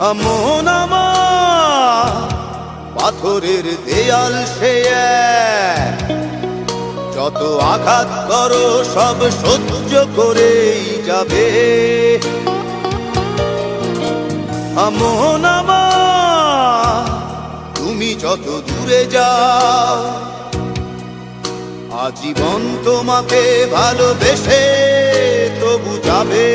মন আমার পাথরের দেয়াল সে এক, যত আঘাত করো সব সহ্য করেই যাবে। মন আমার তুমি যত দূরে যাও, আজীবন তোমাকে ভালোবেসে তবু যাবে।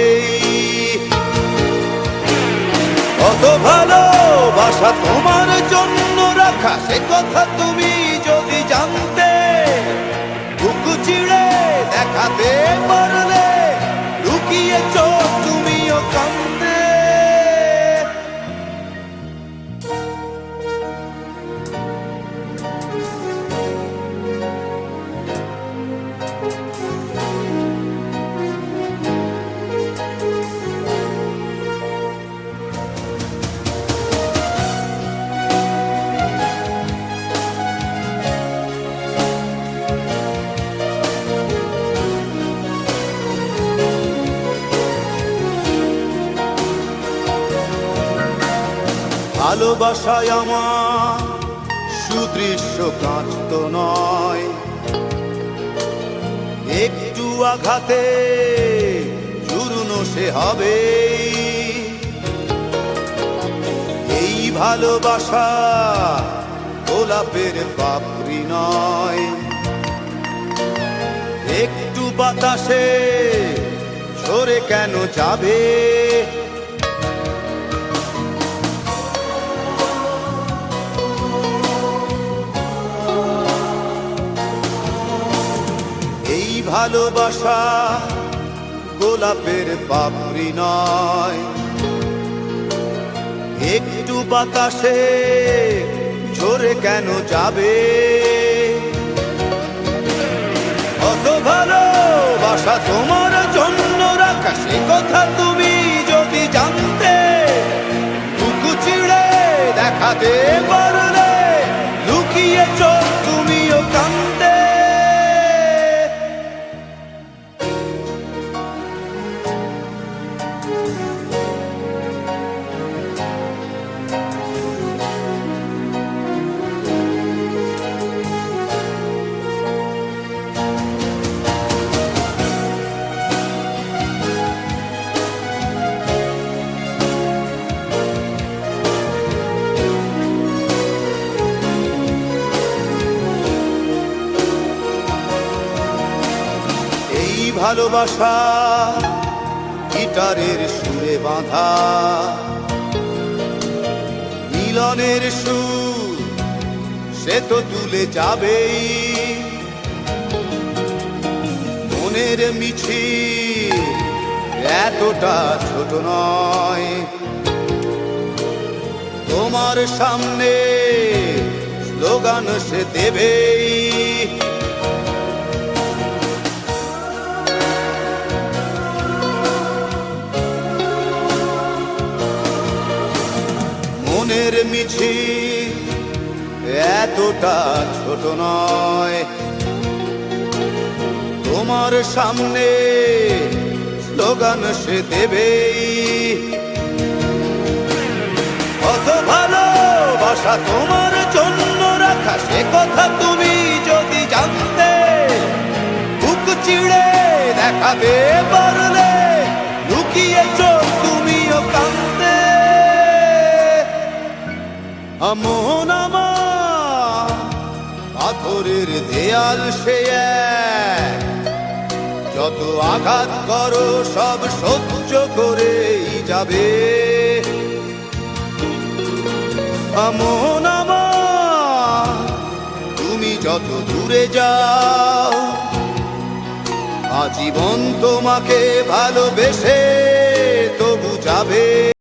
কত ভালোবাসা তোমার জন্য রাখা সে কথা তুমি যদি জানতে, বুক চিড়ে দেখাতে পারলে লুকিয়ে চোখ তুমিও কান্দে। ভালোবাসায় আমার সুদৃশ্য কাঁচ তো নয়, একটু আঘাতে চূর্ণ সে হবে। এই ভালোবাসা গোলাপের পাপড়ি নয়, একটু বাতাসে ঝরে কেন যাবে। ভালোবাসা গোলাপের পাপড়ি নয়, একটু বাতাসে ঝরে কেন যাবে। কত ভালোবাসা তোমার জন্য রাখা সে কথা তুমি যদি জানতে, বুক চিড়ে দেখাতে পারলে লুকিয়ে চোখ তুমিও কান্দে। ভালোবাসা গিটারের সুরে বাঁধা, মিলনের সুর সে তো তুলে যাবেই। মনের মিছিল এতটা ছোট নয়, তোমার সামনে স্লোগান সে দেবেই। মনের মিছিল এতটা ছোট নয়, তোমার সামনে স্লোগান সে দেবেই। কত ভালোবাসা তোমার জন্য রাখা সে কথা তুমি যদি জানতে, বুক চিড়ে দেখাতে পারলে লুকিয়ে চোখ তুমিও কান্দে। মন আমার পাথরের দেয়াল সে এক, যত আঘাত করো সব সহ্য করেই যাবে। মন আমার তুমি যত দূরে যাও, আজীবন তোমাকে ভালোবেসে তবু যাবে।